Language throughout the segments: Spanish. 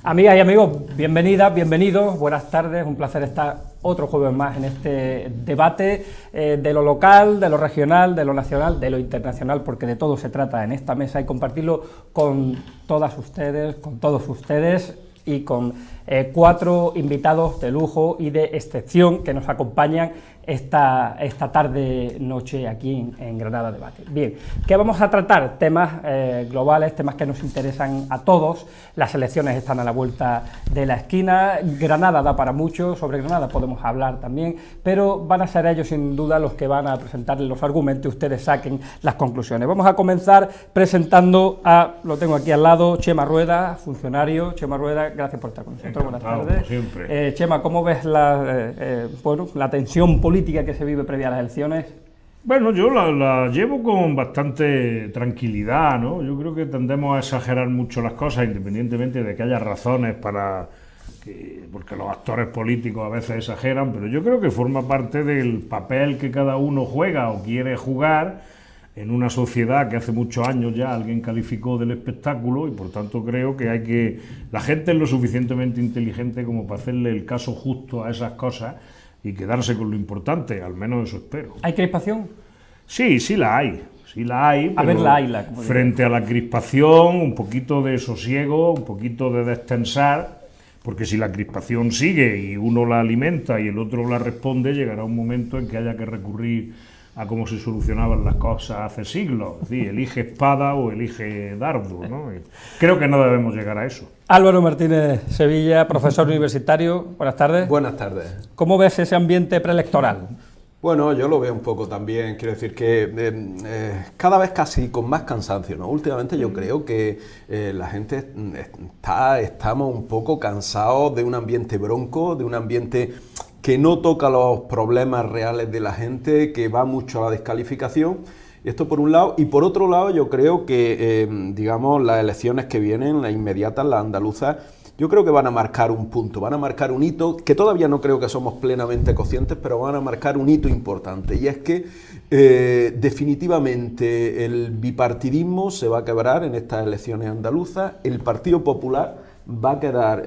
Amigas y amigos, bienvenidas, bienvenidos, buenas tardes, un placer estar otro jueves más en este debate de lo local, de lo regional, de lo nacional, de lo internacional, porque de todo se trata en esta mesa y compartirlo con todas ustedes, con todos ustedes y con cuatro invitados de lujo y de excepción que nos acompañan esta tarde-noche aquí en Granada Debate. Bien, ¿qué vamos a tratar? Temas globales, temas que nos interesan a todos. Las elecciones están a la vuelta de la esquina, Granada da para mucho, sobre Granada podemos hablar también, pero van a ser ellos sin duda los que van a presentar los argumentos y ustedes saquen las conclusiones. Vamos a comenzar presentando lo tengo aquí al lado, Chema Rueda, funcionario. Chema Rueda, gracias por estar con nosotros, buenas tardes. Como siempre. Chema, ¿cómo ves la tensión política que se vive previa a las elecciones? Bueno, yo la llevo con bastante tranquilidad, ¿no? Yo creo que tendemos a exagerar mucho las cosas, independientemente de que haya razones porque los actores políticos a veces exageran, pero yo creo que forma parte del papel que cada uno juega o quiere jugar en una sociedad que hace muchos años ya alguien calificó del espectáculo, y por tanto creo que la gente es lo suficientemente inteligente como para hacerle el caso justo a esas cosas y quedarse con lo importante, al menos eso espero. ¿Hay crispación? Sí la hay, frente a la crispación, un poquito de sosiego, un poquito de destensar, porque si la crispación sigue y uno la alimenta y el otro la responde, llegará un momento en que haya que recurrir a cómo se solucionaban las cosas hace siglos, es decir, elige espada o elige dardo, ¿no? Y creo que no debemos llegar a eso. Álvaro Martínez Sevilla, profesor universitario, buenas tardes. Buenas tardes. ¿Cómo ves ese ambiente preelectoral? Bueno, yo lo veo un poco también, quiero decir que cada vez casi con más cansancio, ¿no? Últimamente yo creo que la gente estamos un poco cansados de un ambiente bronco, de un ambiente que no toca los problemas reales de la gente, que va mucho a la descalificación. Esto por un lado, y por otro lado yo creo que, digamos, las elecciones que vienen, las inmediatas, las andaluzas, yo creo que van a marcar un punto, van a marcar un hito, que todavía no creo que somos plenamente conscientes, pero van a marcar un hito importante, y es que definitivamente el bipartidismo se va a quebrar en estas elecciones andaluzas, el Partido Popular va a quedar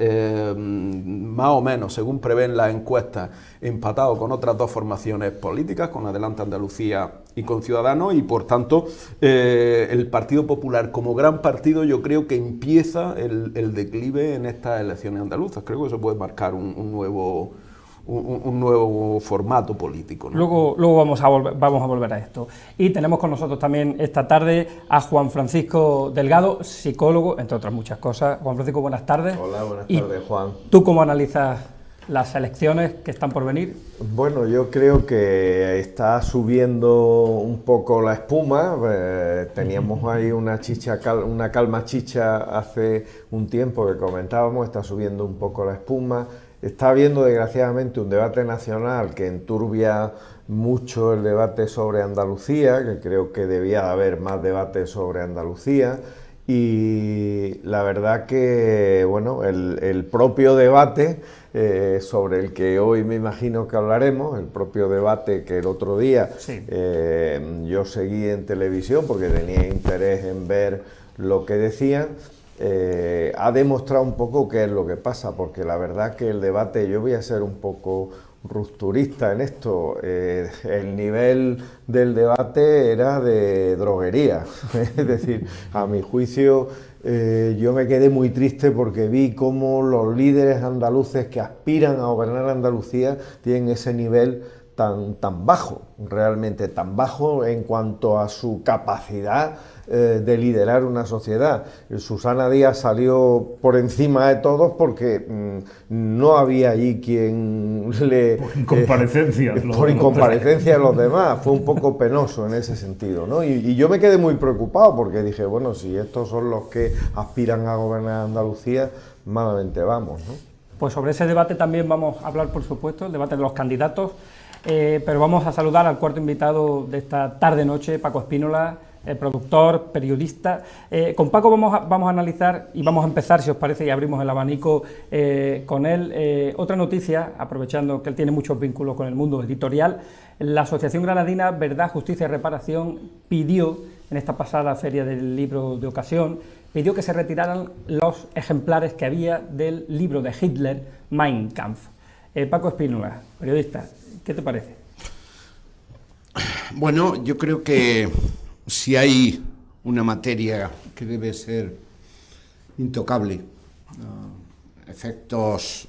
más o menos, según prevén las encuestas, empatado con otras dos formaciones políticas, con Adelante Andalucía y con Ciudadanos, y por tanto el Partido Popular como gran partido yo creo que empieza el declive en estas elecciones andaluzas. Creo que eso puede marcar un nuevo formato político, ¿no? Luego vamos a volver a esto. Y tenemos con nosotros también esta tarde a Juan Francisco Delgado, psicólogo, entre otras muchas cosas. Juan Francisco, buenas tardes. Hola, buenas tardes, Juan. ¿Tú cómo analizas las elecciones que están por venir? Bueno, yo creo que está subiendo un poco la espuma. Teníamos ahí una calma chicha hace un tiempo que comentábamos, está subiendo un poco la espuma. Está habiendo, desgraciadamente, un debate nacional que enturbia mucho el debate sobre Andalucía, que creo que debía de haber más debate sobre Andalucía, y la verdad que, bueno, el propio debate sobre el que hoy me imagino que hablaremos, el propio debate que el otro día sí. Yo seguí en televisión porque tenía interés en ver lo que decían, ha demostrado un poco qué es lo que pasa, porque la verdad que el debate, yo voy a ser un poco rupturista en esto, el nivel del debate era de droguería, es decir, a mi juicio yo me quedé muy triste porque vi cómo los líderes andaluces que aspiran a gobernar Andalucía tienen ese nivel tan bajo, realmente tan bajo en cuanto a su capacidad de liderar una sociedad. Susana Díaz salió por encima de todos porque no había allí quien le... Por incomparecencia. Por incomparecencia de los demás, fue un poco penoso en ese sentido, ¿no? Y yo me quedé muy preocupado porque dije, bueno, si estos son los que aspiran a gobernar Andalucía, malamente vamos, ¿no? Pues sobre ese debate también vamos a hablar, por supuesto, el debate de los candidatos, pero vamos a saludar al cuarto invitado de esta tarde-noche, Paco Espínola, productor, periodista. Con Paco vamos a analizar y vamos a empezar, si os parece, y abrimos el abanico con él. Otra noticia, aprovechando que él tiene muchos vínculos con el mundo editorial, la Asociación Granadina Verdad, Justicia y Reparación pidió en esta pasada Feria del Libro de Ocasión pidió que se retiraran los ejemplares que había del libro de Hitler, Mein Kampf. Paco Espínola, periodista, ¿qué te parece? Bueno, yo creo que si hay una materia que debe ser intocable, efectos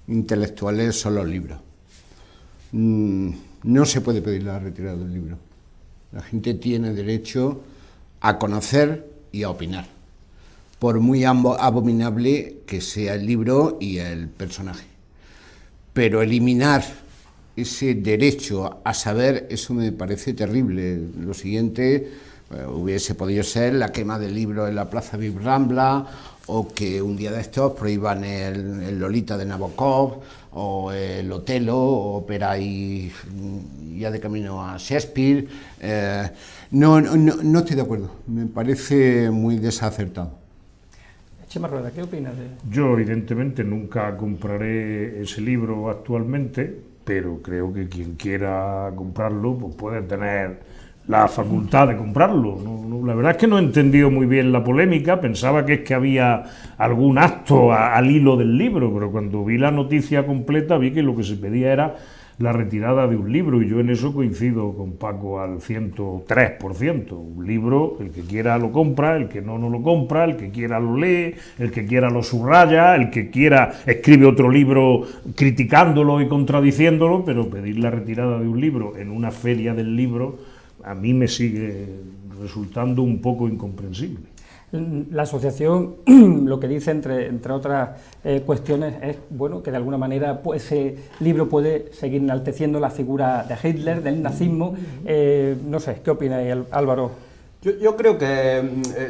intelectuales son los libros. No se puede pedir la retirada del libro. La gente tiene derecho a conocer y a opinar, por muy abominable que sea el libro y el personaje. Pero eliminar ese derecho a saber, eso me parece terrible. Lo siguiente hubiese podido ser la quema del libro en la Plaza Viv Rambla, o que un día de estos prohíban el Lolita de Nabokov, o el Otelo, o ópera y ya de camino a Shakespeare. No estoy de acuerdo, me parece muy desacertado. Chema Rueda, ¿qué opinas de...? Yo, evidentemente, nunca compraré ese libro actualmente, pero creo que quien quiera comprarlo pues puede tener la facultad de comprarlo. La verdad es que no he entendido muy bien la polémica, pensaba que es que había algún acto al hilo del libro, pero cuando vi la noticia completa vi que lo que se pedía era la retirada de un libro, y yo en eso coincido con Paco al 103%. Un libro, el que quiera lo compra, el que no lo compra, el que quiera lo lee, el que quiera lo subraya, el que quiera escribe otro libro criticándolo y contradiciéndolo, pero pedir la retirada de un libro en una feria del libro a mí me sigue resultando un poco incomprensible. La asociación lo que dice, entre otras cuestiones, es bueno, que de alguna manera pues, ese libro puede seguir enalteciendo la figura de Hitler, del nazismo. No sé, ¿qué opina Álvaro? Yo creo que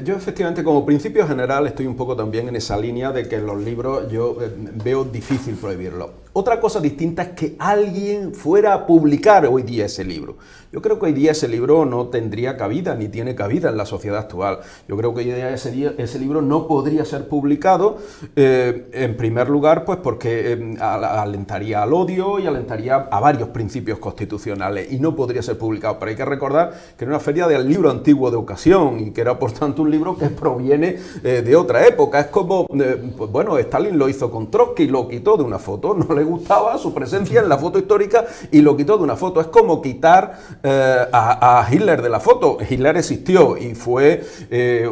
yo efectivamente como principio general estoy un poco también en esa línea de que los libros yo veo difícil prohibirlos. Otra cosa distinta es que alguien fuera a publicar hoy día ese libro. Yo creo que hoy día ese libro no tendría cabida, ni tiene cabida en la sociedad actual. Yo creo que hoy día ese libro no podría ser publicado, en primer lugar, pues porque alentaría al odio y alentaría a varios principios constitucionales, y no podría ser publicado. Pero hay que recordar que era una feria del libro antiguo de ocasión, y que era, por tanto, un libro que proviene de otra época. Es como, pues bueno, Stalin lo hizo con Trotsky, lo quitó de una foto, no le gustaba su presencia en la foto histórica y lo quitó de una foto. Es como quitar a Hitler de la foto. Hitler existió y fue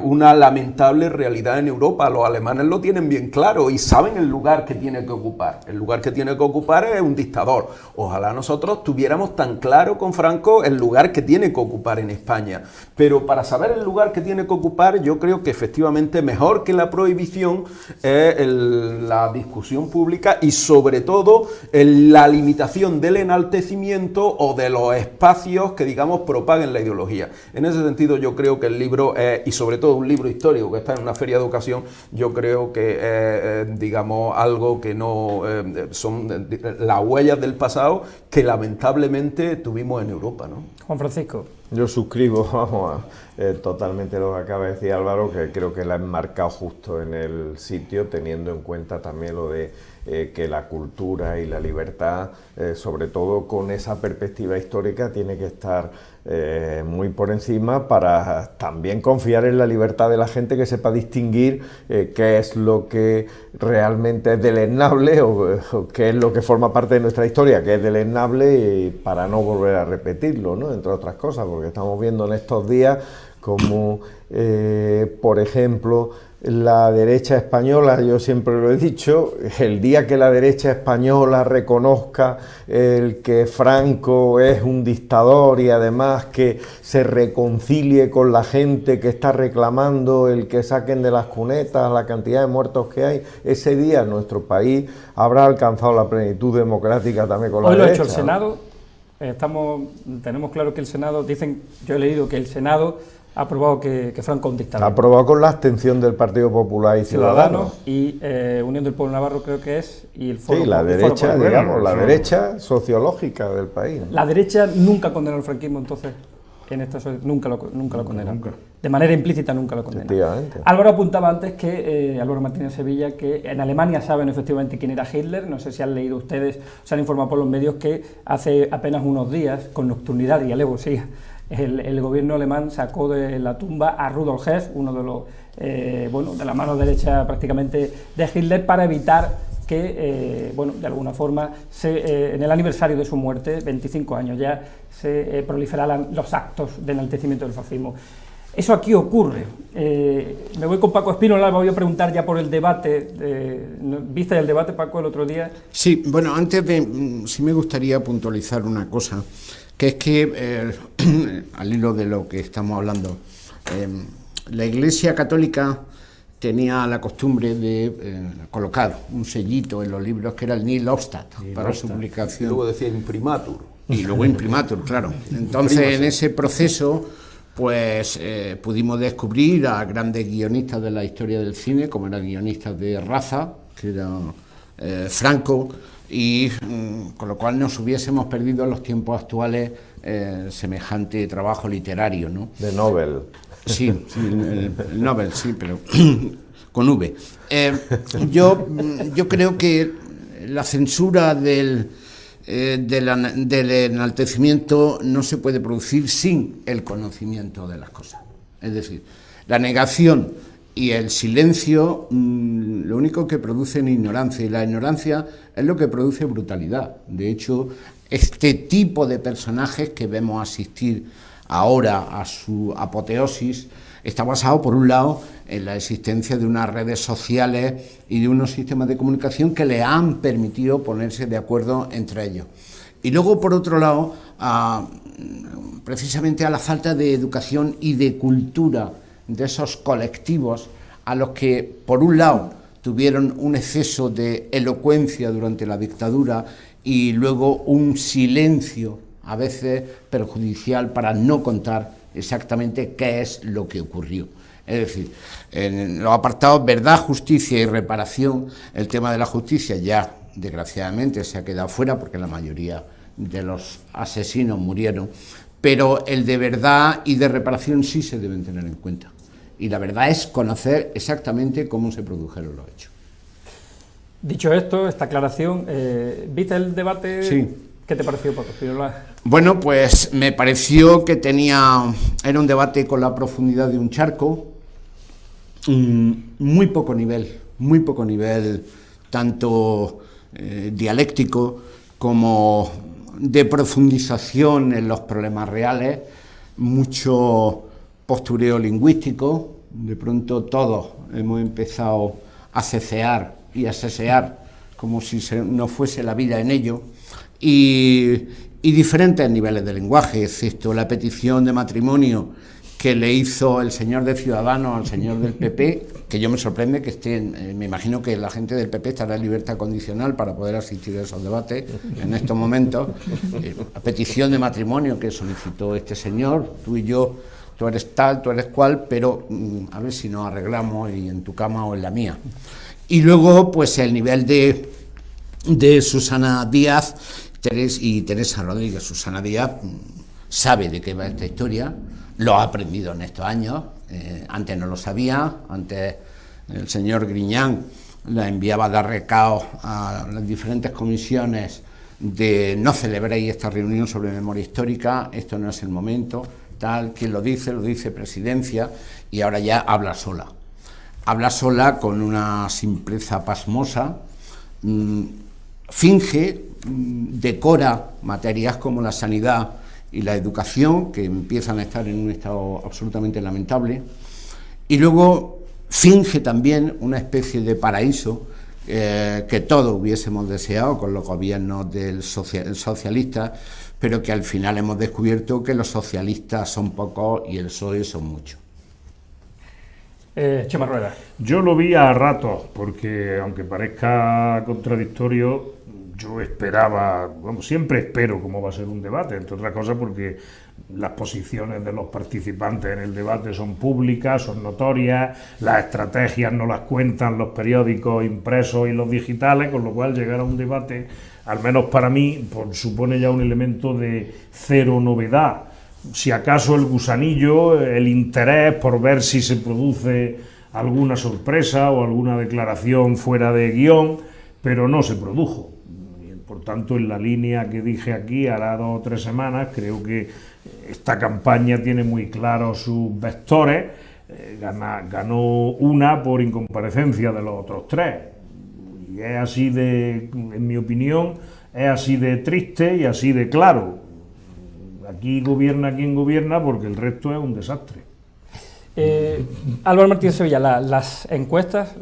una lamentable realidad en Europa. Los alemanes lo tienen bien claro y saben el lugar que tiene que ocupar. El lugar que tiene que ocupar es un dictador. Ojalá nosotros tuviéramos tan claro con Franco el lugar que tiene que ocupar en España. Pero para saber el lugar que tiene que ocupar, yo creo que efectivamente mejor que la prohibición es la discusión pública y sobre todo la limitación del enaltecimiento o de los espacios que, digamos, propaguen la ideología. En ese sentido, yo creo que el libro, y sobre todo un libro histórico que está en una feria de ocasión, yo creo que es, digamos, algo que no son las huellas del pasado que lamentablemente tuvimos en Europa, ¿no? Juan Francisco. Yo suscribo, vamos, totalmente lo que acaba de decir Álvaro, que creo que la han marcado justo en el sitio, teniendo en cuenta también lo de que la cultura y la libertad, sobre todo con esa perspectiva histórica, tiene que estar muy por encima para también confiar en la libertad de la gente que sepa distinguir qué es lo que realmente es deleznable o qué es lo que forma parte de nuestra historia, que es deleznable, para no volver a repetirlo, ¿no? Entre otras cosas, porque estamos viendo en estos días como, por ejemplo, la derecha española, yo siempre lo he dicho, el día que la derecha española reconozca el que Franco es un dictador y además que se reconcilie con la gente que está reclamando el que saquen de las cunetas la cantidad de muertos que hay, ese día nuestro país habrá alcanzado la plenitud democrática también con la derecha. Hoy lo ha hecho el Senado, tenemos claro que el Senado, yo he leído que el Senado ha aprobado que Franco es un dictador. Ha aprobado con la abstención del Partido Popular y Ciudadanos. Y Unión del Pueblo Navarro creo que es, y el Foro. Sí, la derecha, digamos, la derecha sociológica del país. La derecha nunca condenó el franquismo, entonces, nunca lo condenó. Nunca. De manera implícita nunca lo condenó. Álvaro apuntaba antes que, Álvaro Martínez Sevilla, que en Alemania saben efectivamente quién era Hitler. No sé si han leído ustedes, se han informado por los medios que hace apenas unos días, con nocturnidad y alevo, sí, el gobierno alemán sacó de la tumba a Rudolf Hess, uno de los, de la mano derecha prácticamente de Hitler, para evitar que, de alguna forma, en el aniversario de su muerte, 25 años ya, se proliferaran los actos de enaltecimiento del fascismo. Eso aquí ocurre. Me voy con Paco Espínola, voy a preguntar ya por el debate. ¿Viste el debate, Paco, el otro día? Sí, bueno, antes sí me gustaría puntualizar una cosa, que es que, al hilo de lo que estamos hablando, la Iglesia Católica tenía la costumbre de colocar un sellito en los libros que era el Nihil Obstat para su publicación. Y luego decía imprimatur. Y luego imprimatur, claro. Entonces, en ese proceso, pues pudimos descubrir a grandes guionistas de la historia del cine, como eran guionistas de raza, que era Franco, y con lo cual nos hubiésemos perdido en los tiempos actuales semejante trabajo literario, ¿no? De Nobel. Sí, el Nobel, sí, pero con V. Yo creo que la censura del enaltecimiento no se puede producir sin el conocimiento de las cosas. Es decir, la negación y el silencio lo único que producen ignorancia, y la ignorancia es lo que produce brutalidad. De hecho, este tipo de personajes que vemos asistir ahora a su apoteosis está basado, por un lado, en la existencia de unas redes sociales y de unos sistemas de comunicación que le han permitido ponerse de acuerdo entre ellos. Y luego, por otro lado, precisamente a la falta de educación y de cultura de esos colectivos a los que, por un lado, tuvieron un exceso de elocuencia durante la dictadura y luego un silencio a veces perjudicial para no contar exactamente qué es lo que ocurrió. Es decir, en los apartados verdad, justicia y reparación, el tema de la justicia ya, desgraciadamente, se ha quedado fuera porque la mayoría de los asesinos murieron, pero el de verdad y de reparación sí se deben tener en cuenta. Y la verdad es conocer exactamente cómo se produjeron los hechos. Dicho esto, esta aclaración, ¿viste el debate? Sí. ¿Qué te pareció, Paco Espínola? Bueno, pues me pareció que era un debate con la profundidad de un charco, muy poco nivel, tanto dialéctico como de profundización en los problemas reales, mucho postureo lingüístico. De pronto todos hemos empezado a cecear y a sesear como si no fuese la vida en ello, y diferentes niveles de lenguaje, excepto la petición de matrimonio que le hizo el señor de Ciudadanos al señor del PP, que yo me sorprende que me imagino que la gente del PP estará en libertad condicional para poder asistir a esos debates en estos momentos. La petición de matrimonio que solicitó este señor, tú y yo, tú eres tal, tú eres cual, pero a ver si nos arreglamos y en tu cama o en la mía. Y luego, pues el nivel de Susana Díaz y Teresa Rodríguez. Susana Díaz sabe de qué va esta historia, lo ha aprendido en estos años, antes no lo sabía, antes el señor Griñán la enviaba a dar recados a las diferentes comisiones de no celebréis esta reunión sobre memoria histórica, esto no es el momento, tal, quien lo dice Presidencia, y ahora ya habla sola con una simpleza pasmosa, finge, decora materias como la sanidad y la educación, que empiezan a estar en un estado absolutamente lamentable, y luego finge también una especie de paraíso que todos hubiésemos deseado con los gobiernos del socialista, pero que al final hemos descubierto que los socialistas son pocos y el PSOE son muchos. Chema Rueda. Yo lo vi a ratos, porque aunque parezca contradictorio, yo esperaba, siempre espero cómo va a ser un debate, entre otras cosas porque las posiciones de los participantes en el debate son públicas, son notorias, las estrategias no las cuentan los periódicos impresos y los digitales, con lo cual llegar a un debate, al menos para mí, pues, supone ya un elemento de cero novedad. Si acaso el gusanillo, el interés por ver si se produce alguna sorpresa o alguna declaración fuera de guión, pero no se produjo. Por tanto, en la línea que dije aquí hará 2 o 3 semanas, creo que esta campaña tiene muy claros sus vectores. Ganó una por incomparecencia de los otros 3. Y es así de, en mi opinión, es así de triste y así de claro. Aquí gobierna quien gobierna porque el resto es un desastre. Álvaro Martínez Sevilla, las encuestas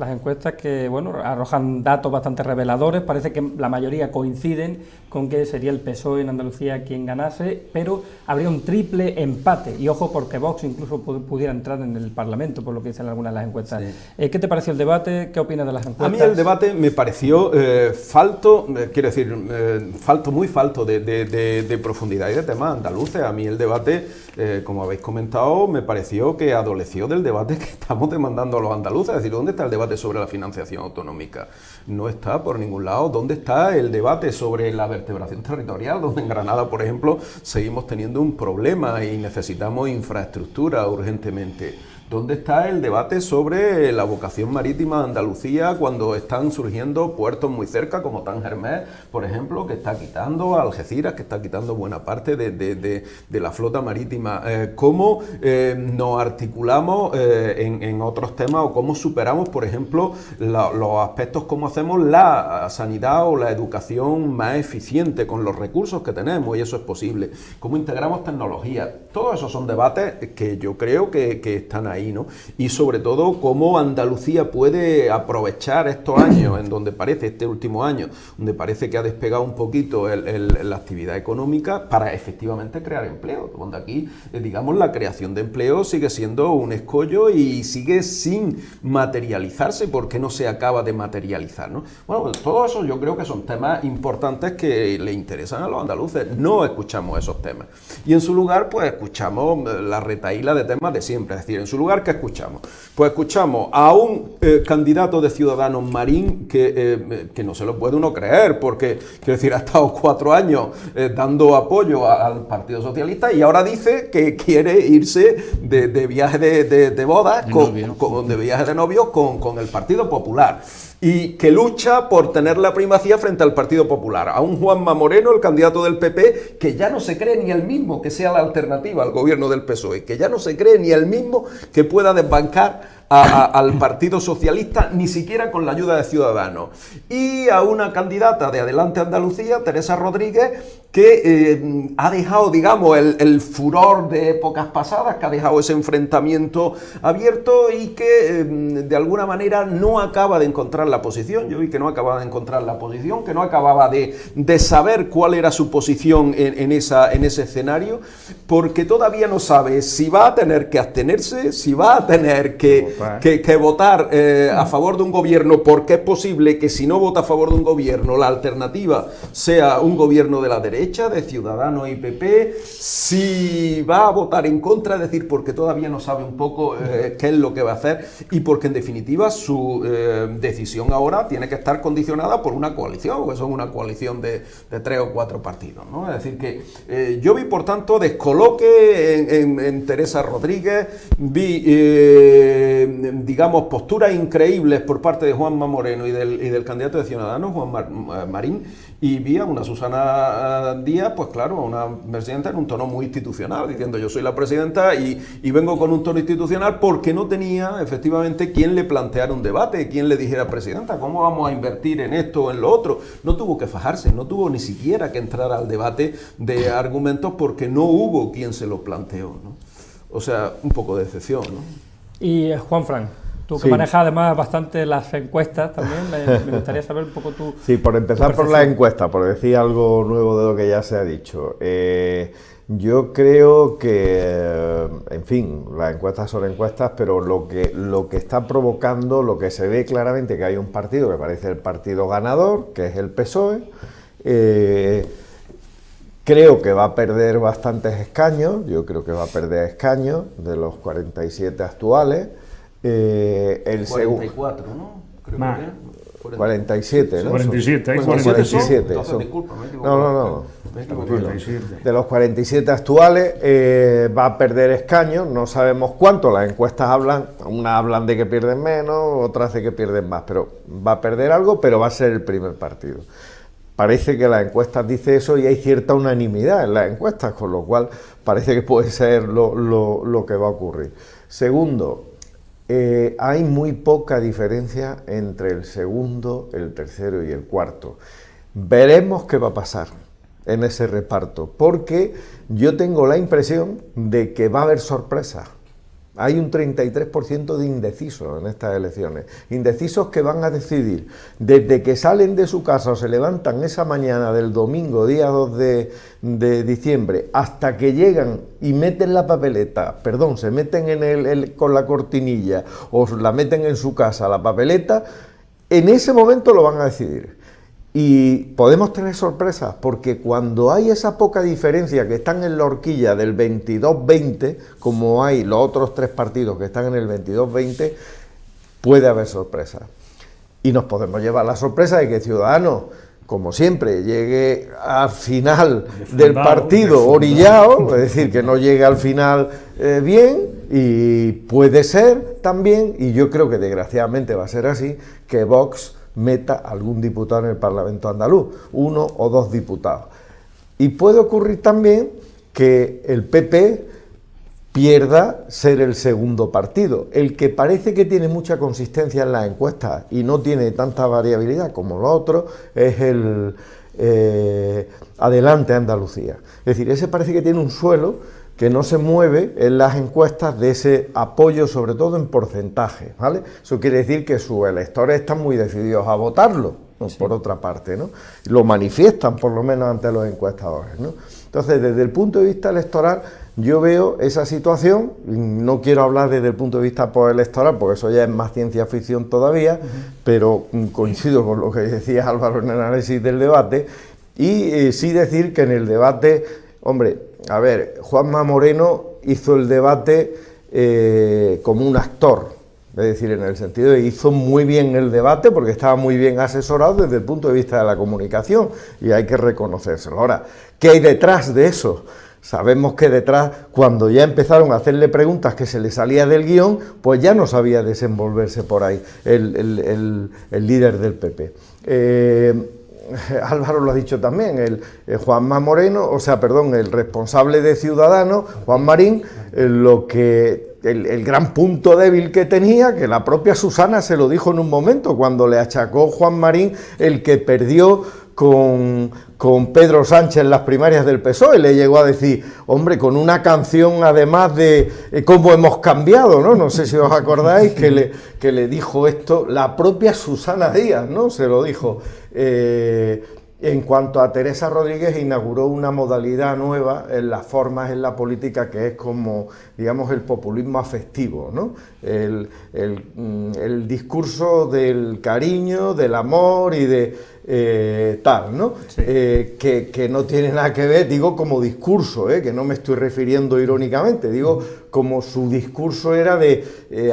que bueno, arrojan datos bastante reveladores, parece que la mayoría coinciden con que sería el PSOE en Andalucía quien ganase, pero habría un triple empate, y ojo porque Vox incluso pudiera entrar en el Parlamento, por lo que dicen algunas de las encuestas. Sí. ¿Qué te pareció el debate? ¿Qué opinas de las encuestas? A mí el debate me pareció falto, quiero decir, muy falto de profundidad y de temas andaluces. A mí el debate, como habéis comentado, me pareció que adoleció del debate que estamos demandando a los andaluces. Es decir, ¿dónde está el debate sobre la financiación autonómica? No está por ningún lado. ¿Dónde está el debate sobre la vertebración territorial? Donde en Granada, por ejemplo, seguimos teniendo un problema y necesitamos infraestructura urgentemente. ¿Dónde está el debate sobre la vocación marítima de Andalucía cuando están surgiendo puertos muy cerca, como Tanger-Més, por ejemplo, que está quitando Algeciras, que está quitando buena parte de la flota marítima? ¿Cómo nos articulamos en otros temas o cómo superamos, por ejemplo, los aspectos, cómo hacemos la sanidad o la educación más eficiente con los recursos que tenemos, y eso es posible? ¿Cómo integramos tecnología? Todos esos son debates que yo creo que están ahí, ¿no? Y sobre todo cómo Andalucía puede aprovechar estos años en donde parece, este último año, donde parece que ha despegado un poquito la actividad económica para efectivamente crear empleo, donde aquí, digamos, la creación de empleo sigue siendo un escollo y sigue sin materializarse porque no se acaba de materializar, ¿no? Bueno, pues todo eso yo creo que son temas importantes que le interesan a los andaluces. No escuchamos esos temas. Y en su lugar, pues escuchamos la retahíla de temas de siempre. Es decir, en su lugar, ¿qué escuchamos? Pues escuchamos a un candidato de Ciudadanos, Marín, que no se lo puede uno creer, porque, quiero decir, ha estado 4 años dando apoyo al Partido Socialista y ahora dice que quiere irse de viaje de bodas, de viaje de novios con el Partido Popular. Y que lucha por tener la primacía frente al Partido Popular. A un Juanma Moreno, el candidato del PP, que ya no se cree ni él mismo que sea la alternativa al gobierno del PSOE, que ya no se cree ni él mismo que pueda desbancar al Partido Socialista, ni siquiera con la ayuda de Ciudadanos. Y a una candidata de Adelante Andalucía, Teresa Rodríguez, que ha dejado, digamos, el furor de épocas pasadas, que ha dejado ese enfrentamiento abierto y que de alguna manera no acaba de encontrar la posición. Yo vi que no acababa de encontrar la posición, que no acababa de saber cuál era su posición en ese escenario, porque todavía no sabe si va a tener que abstenerse, si va a tener que votar a favor de un gobierno, porque es posible que si no vota a favor de un gobierno, la alternativa sea un gobierno de la derecha, de Ciudadanos y PP, si va a votar en contra, es decir, porque todavía no sabe un poco qué es lo que va a hacer, y porque en definitiva su decisión ahora tiene que estar condicionada por una coalición, porque son una coalición de 3 o 4 partidos, ¿no? Es decir que yo vi, por tanto, descoloque en Teresa Rodríguez, vi digamos, posturas increíbles por parte de Juanma Moreno y del candidato de Ciudadanos, Juan Marín, y vi a una Susana Díaz, pues claro, una presidenta en un tono muy institucional, diciendo yo soy la presidenta y vengo con un tono institucional, porque no tenía efectivamente quien le planteara un debate, quien le dijera, presidenta, ¿cómo vamos a invertir en esto o en lo otro? No tuvo que fajarse, no tuvo ni siquiera que entrar al debate de argumentos, porque no hubo quien se lo planteó, ¿no? O sea, un poco de decepción, ¿no? Y Juanfran, tú que manejas además bastante las encuestas también, me gustaría saber un poco tu... Sí, por empezar por la encuesta, por decir algo nuevo de lo que ya se ha dicho. Yo creo que, en fin, las encuestas son encuestas, pero lo que está provocando, lo que se ve claramente, que hay un partido que parece el partido ganador, que es el PSOE. Creo que va a perder bastantes escaños, yo creo que va a perder escaños de los 47 actuales. 44, ¿no? Creo más. Que 47, ¿no? 47, son, 47. Entonces, Son. disculpa, me he equivocado. No. Me he equivocado. 47. De los 47 actuales va a perder escaños, no sabemos cuánto, las encuestas hablan, unas hablan de que pierden menos, otras de que pierden más, pero va a perder algo, pero va a ser el primer partido. parece que las encuestas dicen eso y hay cierta unanimidad en las encuestas, con lo cual parece que puede ser lo que va a ocurrir. Segundo, hay muy poca diferencia entre el segundo, el tercero y el cuarto. Veremos qué va a pasar en ese reparto, porque yo tengo la impresión de que va a haber sorpresas. Hay un 33% de indecisos en estas elecciones, indecisos que van a decidir desde que salen de su casa o se levantan esa mañana del domingo, día 2 de diciembre, hasta que llegan y meten la papeleta, perdón, se meten con la cortinilla o la meten en su casa la papeleta, en ese momento lo van a decidir. Y podemos tener sorpresas, porque cuando hay esa poca diferencia que están en la horquilla del 22-20, como hay los otros 3 partidos que están en el 22-20, puede haber sorpresas. Y nos podemos llevar la sorpresa de que Ciudadanos, como siempre, llegue al final del partido orillado, es decir, que no llegue al final bien, y puede ser también, y yo creo que desgraciadamente va a ser así, que Vox meta algún diputado en el Parlamento andaluz, 1 o 2 diputados. Y puede ocurrir también que el PP pierda ser el segundo partido. El que parece que tiene mucha consistencia en las encuestas y no tiene tanta variabilidad como los otros es el Adelante Andalucía. Es decir, ese parece que tiene un suelo que no se mueve en las encuestas de ese apoyo, sobre todo en porcentaje, ¿vale? Eso quiere decir que sus electores están muy decididos a votarlo, ¿no? Sí. Por otra parte, ¿no? Lo manifiestan, por lo menos, ante los encuestadores, ¿no? Entonces, desde el punto de vista electoral, yo veo esa situación, no quiero hablar desde el punto de vista postelectoral, porque eso ya es más ciencia ficción todavía, pero coincido con lo que decía Álvaro en el análisis del debate, y sí decir que en el debate, hombre, a ver, Juanma Moreno hizo el debate como un actor, es decir, en el sentido de que hizo muy bien el debate porque estaba muy bien asesorado desde el punto de vista de la comunicación y hay que reconocérselo. Ahora, ¿qué hay detrás de eso? Sabemos que detrás, cuando ya empezaron a hacerle preguntas que se le salía del guión, pues ya no sabía desenvolverse por ahí el líder del PP. Álvaro lo ha dicho también, el Juanma Moreno, el responsable de Ciudadanos, Juan Marín, el gran punto débil que tenía, que la propia Susana se lo dijo en un momento, cuando le achacó Juan Marín el que perdió con Pedro Sánchez en las primarias del PSOE, le llegó a decir, hombre, con una canción además de cómo hemos cambiado, ¿no? No sé si os acordáis que le dijo esto la propia Susana Díaz, ¿no? Se lo dijo. En cuanto a Teresa Rodríguez, inauguró una modalidad nueva en las formas en la política que es como, digamos, el populismo afectivo, ¿no? El discurso del cariño, del amor y de tal, ¿no? Sí. Que no tiene nada que ver, digo como discurso, que no me estoy refiriendo irónicamente, digo como su discurso era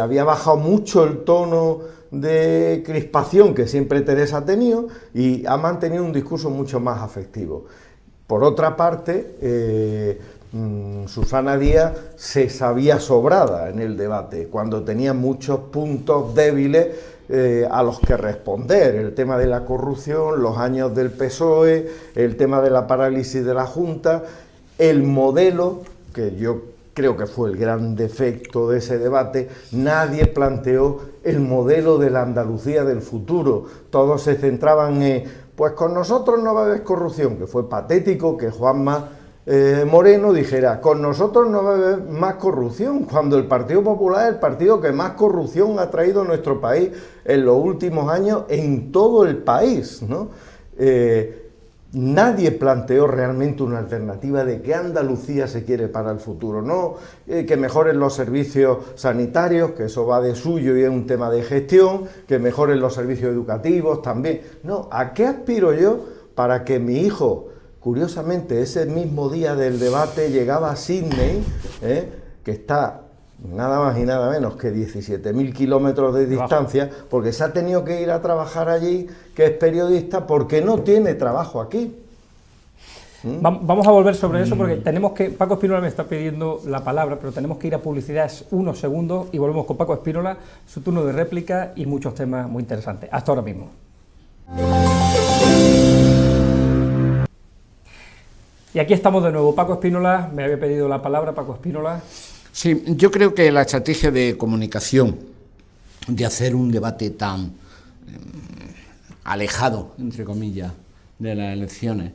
había bajado mucho el tono de crispación que siempre Teresa ha tenido y ha mantenido un discurso mucho más afectivo. Por otra parte, Susana Díaz se sabía sobrada en el debate, cuando tenía muchos puntos débiles a los que responder, el tema de la corrupción, los años del PSOE, el tema de la parálisis de la Junta, el modelo, que yo creo que fue el gran defecto de ese debate, nadie planteó el modelo de la Andalucía del futuro, todos se centraban en, pues con nosotros no va a haber corrupción, que fue patético que Juanma Moreno dijera, con nosotros no va a haber más corrupción, cuando el Partido Popular es el partido que más corrupción ha traído a nuestro país en los últimos años en todo el país, ¿no? Nadie planteó realmente una alternativa de qué Andalucía se quiere para el futuro, no que mejoren los servicios sanitarios, que eso va de suyo y es un tema de gestión, que mejoren los servicios educativos también, no, ¿a qué aspiro yo para que mi hijo, curiosamente ese mismo día del debate llegaba a Sydney, que está nada más y nada menos que 17.000 kilómetros de distancia, porque se ha tenido que ir a trabajar allí, que es periodista, porque no tiene trabajo aquí? Vamos a volver sobre eso porque tenemos que... Paco Espínola me está pidiendo la palabra, pero tenemos que ir a publicidad unos segundos y volvemos con Paco Espínola, su turno de réplica y muchos temas muy interesantes. Hasta ahora mismo. Y aquí estamos de nuevo. Paco Espínola, me había pedido la palabra, Paco Espínola. Sí, yo creo que la estrategia de comunicación, de hacer un debate tan alejado, entre comillas, de las elecciones,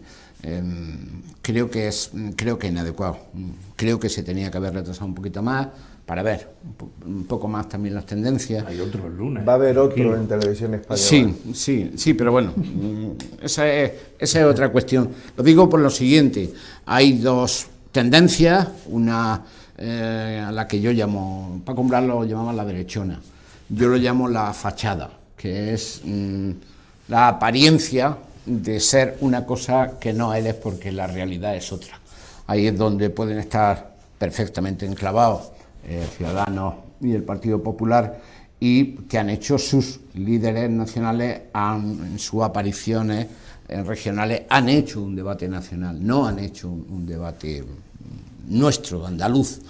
creo que es inadecuado. Creo que se tenía que haber retrasado un poquito más para ver un poco más también las tendencias. Hay otro el lunes. Va a haber otro en Televisión Española. Sí, pero bueno, esa es otra cuestión. Lo digo por lo siguiente, hay dos tendencias, una a la que yo llamo, Paco Umbral lo llamaba la derechona, yo lo llamo la fachada, que es la apariencia de ser una cosa que no eres porque la realidad es otra. Ahí es donde pueden estar perfectamente enclavados Ciudadanos y el Partido Popular, y que han hecho sus líderes nacionales en sus apariciones regionales, han hecho un debate nacional, no han hecho un debate nuestro, andaluz.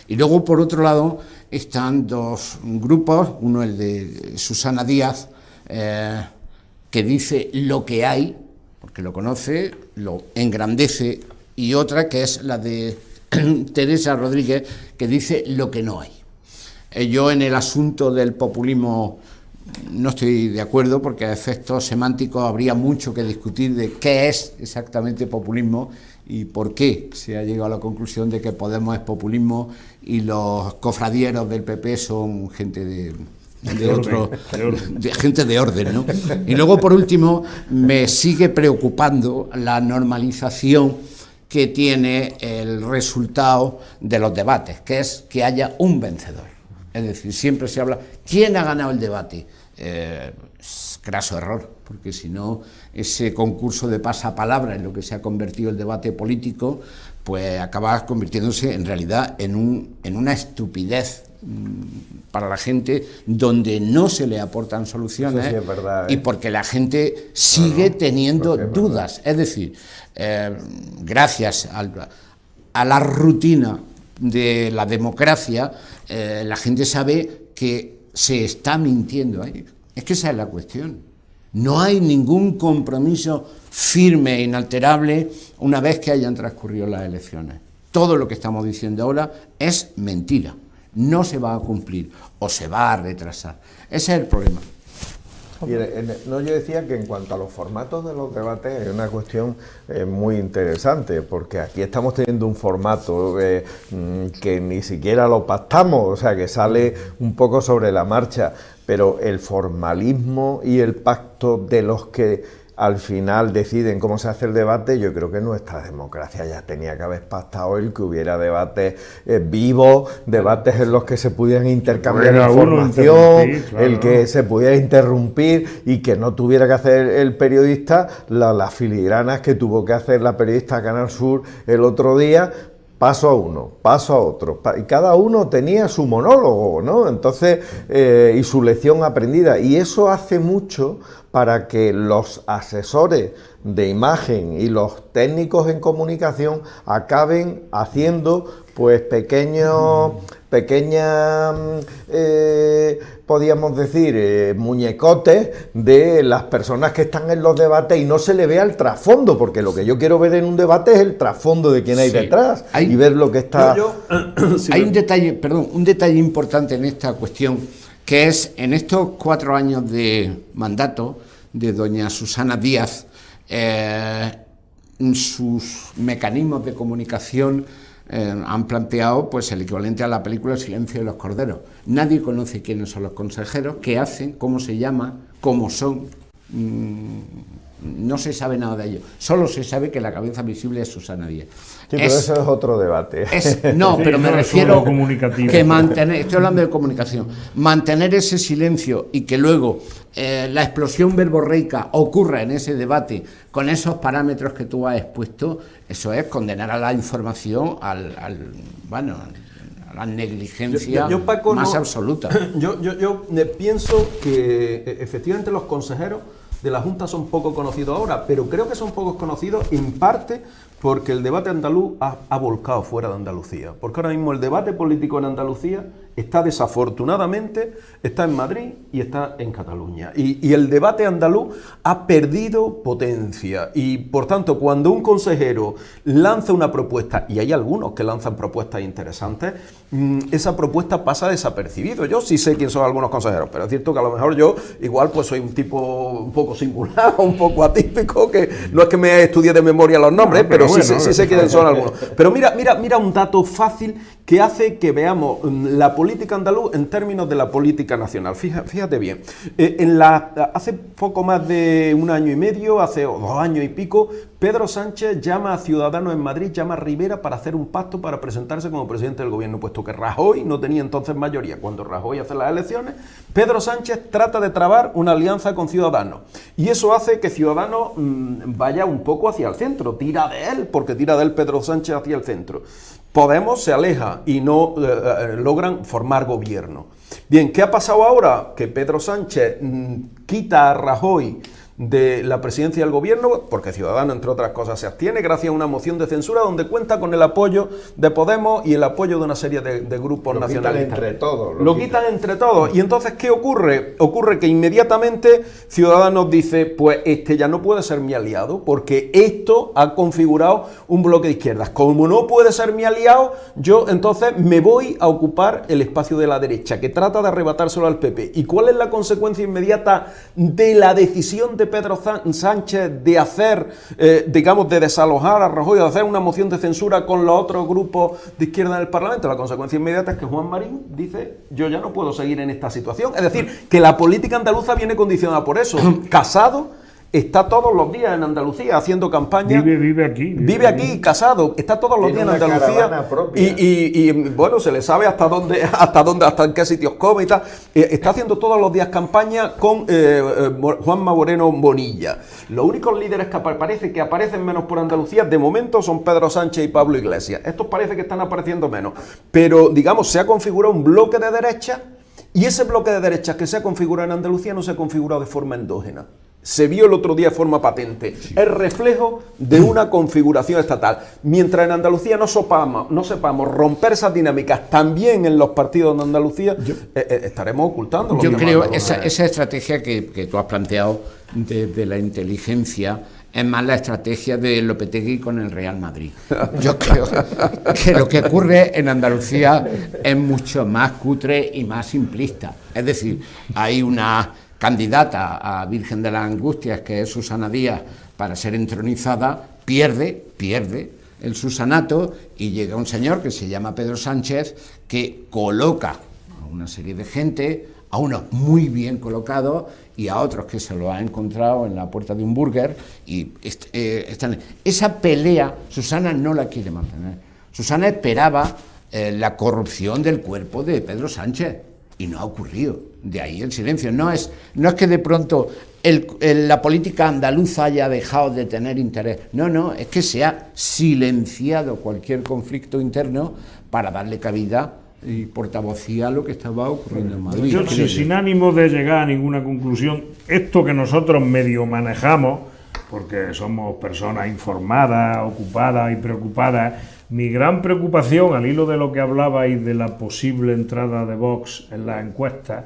Y luego, por otro lado, están dos grupos, uno el de Susana Díaz, que dice lo que hay, porque lo conoce, lo engrandece, y otra que es la de Teresa Rodríguez, que dice lo que no hay. Yo en el asunto del populismo no estoy de acuerdo, porque a efectos semánticos habría mucho que discutir de qué es exactamente populismo y por qué se ha llegado a la conclusión de que Podemos es populismo y los cofradieros del PP son gente de gente de orden, ¿no? Y luego, por último, me sigue preocupando la normalización que tiene el resultado de los debates, que es que haya un vencedor. Es decir, siempre se habla, ¿quién ha ganado el debate? Es graso error, porque si no, ese concurso de pasapalabra en lo que se ha convertido el debate político, pues acaba convirtiéndose en realidad en una estupidez para la gente, donde no se le aportan soluciones. Sí, es verdad, y porque la gente sigue teniendo dudas. Es decir, gracias a la rutina de la democracia, la gente sabe que se está mintiendo ahí. Es que esa es la cuestión. No hay ningún compromiso firme e inalterable una vez que hayan transcurrido las elecciones. Todo lo que estamos diciendo ahora es mentira. No se va a cumplir o se va a retrasar. Ese es el problema. Yo decía que en cuanto a los formatos de los debates es una cuestión muy interesante, porque aquí estamos teniendo un formato que ni siquiera lo pactamos, o sea, que sale un poco sobre la marcha, pero el formalismo y el pacto de los que al final deciden cómo se hace el debate, yo creo que nuestra democracia ya tenía que haber pactado el que hubiera debates vivos, debates en los que se pudieran intercambiar información, claro, el que se pudiera interrumpir y que no tuviera que hacer el periodista las filigranas que tuvo que hacer la periodista Canal Sur el otro día. Paso a uno, paso a otro, y cada uno tenía su monólogo, ¿no? Entonces, y su lección aprendida, y eso hace mucho para que los asesores de imagen y los técnicos en comunicación acaben haciendo pues pequeñas, podríamos decir, muñecotes de las personas que están en los debates, y no se le vea el trasfondo, porque lo que yo quiero ver en un debate es el trasfondo de quién hay detrás y ver lo que está... Hay un detalle importante en esta cuestión, que es en estos 4 años de mandato de doña Susana Díaz, sus mecanismos de comunicación han planteado pues el equivalente a la película El silencio de los corderos. Nadie conoce quiénes son los consejeros, qué hacen, cómo se llaman, cómo son. No se sabe nada de ello. Solo se sabe que la cabeza visible es Susana Díaz. Sí, pero eso es otro debate. No, pero me refiero que mantener, estoy hablando de comunicación, mantener ese silencio y que luego la explosión verborreica ocurra en ese debate con esos parámetros que tú has expuesto, eso es condenar a la información a la negligencia Paco, más absoluta. Yo pienso que efectivamente los consejeros de la Junta son poco conocidos ahora, pero creo que son pocos conocidos en parte porque el debate andaluz ha volcado fuera de Andalucía, porque ahora mismo el debate político en Andalucía está desafortunadamente, está en Madrid y está en Cataluña. Y el debate andaluz ha perdido potencia. Y por tanto, cuando un consejero lanza una propuesta, y hay algunos que lanzan propuestas interesantes, esa propuesta pasa desapercibido. Yo sí sé quién son algunos consejeros, pero es cierto que a lo mejor yo igual pues soy un tipo un poco singular, un poco atípico, que no es que me estudie de memoria los nombres, pero bueno, sí sé quiénes son algunos. Pero mira un dato fácil que hace que veamos la política andaluz en términos de la política nacional. Fíjate bien, hace poco más de un año y medio, hace 2 años y pico, Pedro Sánchez llama a Ciudadanos en Madrid, llama a Rivera para hacer un pacto para presentarse como presidente del gobierno, puesto que Rajoy no tenía entonces mayoría. Cuando Rajoy hace las elecciones, Pedro Sánchez trata de trabar una alianza con Ciudadanos. Y eso hace que Ciudadanos vaya un poco hacia el centro, tira de él, porque tira de él Pedro Sánchez hacia el centro. Podemos se aleja y no logran formar gobierno. Bien, ¿qué ha pasado ahora? Que Pedro Sánchez quita a Rajoy de la presidencia del gobierno, porque Ciudadanos, entre otras cosas, se abstiene gracias a una moción de censura donde cuenta con el apoyo de Podemos y el apoyo de una serie de grupos nacionalistas. Lo quitan entre todos. Y entonces, ¿qué ocurre? Ocurre que inmediatamente Ciudadanos dice, pues este ya no puede ser mi aliado, porque esto ha configurado un bloque de izquierdas. Como no puede ser mi aliado, yo entonces me voy a ocupar el espacio de la derecha, que trata de arrebatárselo al PP. ¿Y cuál es la consecuencia inmediata de la decisión de Pedro Sánchez de hacer, digamos, de desalojar a Rajoy, de hacer una moción de censura con los otros grupos de izquierda en el Parlamento? La consecuencia inmediata es que Juan Marín dice, yo ya no puedo seguir en esta situación. Es decir, que la política andaluza viene condicionada por eso. Casado está todos los días en Andalucía haciendo campaña. Vive aquí. Vive aquí, Casado, está todos los días en Andalucía. Y bueno, se le sabe hasta en qué sitios come y tal. Está haciendo todos los días campaña con Juanma Moreno Bonilla. Los únicos líderes que parece que aparecen menos por Andalucía, de momento, son Pedro Sánchez y Pablo Iglesias. Estos parece que están apareciendo menos. Pero, digamos, se ha configurado un bloque de derecha, y ese bloque de derechas que se ha configurado en Andalucía no se ha configurado de forma endógena. Se vio el otro día de forma patente. Sí. Es reflejo de una configuración estatal. Mientras en Andalucía no sepamos romper esas dinámicas también en los partidos de Andalucía, estaremos ocultando. Yo creo esa estrategia que tú has planteado de la inteligencia es más la estrategia de Lopetegui con el Real Madrid. Yo creo que lo que ocurre en Andalucía es mucho más cutre y más simplista. Es decir, hay una candidata a Virgen de las Angustias, que es Susana Díaz, para ser entronizada, pierde el susanato y llega un señor que se llama Pedro Sánchez, que coloca a una serie de gente, a unos muy bien colocados y a otros que se lo ha encontrado en la puerta de un burger, y están. Esa pelea Susana no la quiere mantener. Susana esperaba la corrupción del cuerpo de Pedro Sánchez y no ha ocurrido. De ahí el silencio. No es que de pronto la política andaluza haya dejado de tener interés. No, es que se ha silenciado cualquier conflicto interno para darle cabida y portavocía a lo que estaba ocurriendo en Madrid. Yo, sin ánimo de llegar a ninguna conclusión, esto que nosotros medio manejamos, porque somos personas informadas, ocupadas y preocupadas, mi gran preocupación, al hilo de lo que hablabais de la posible entrada de Vox en las encuestas,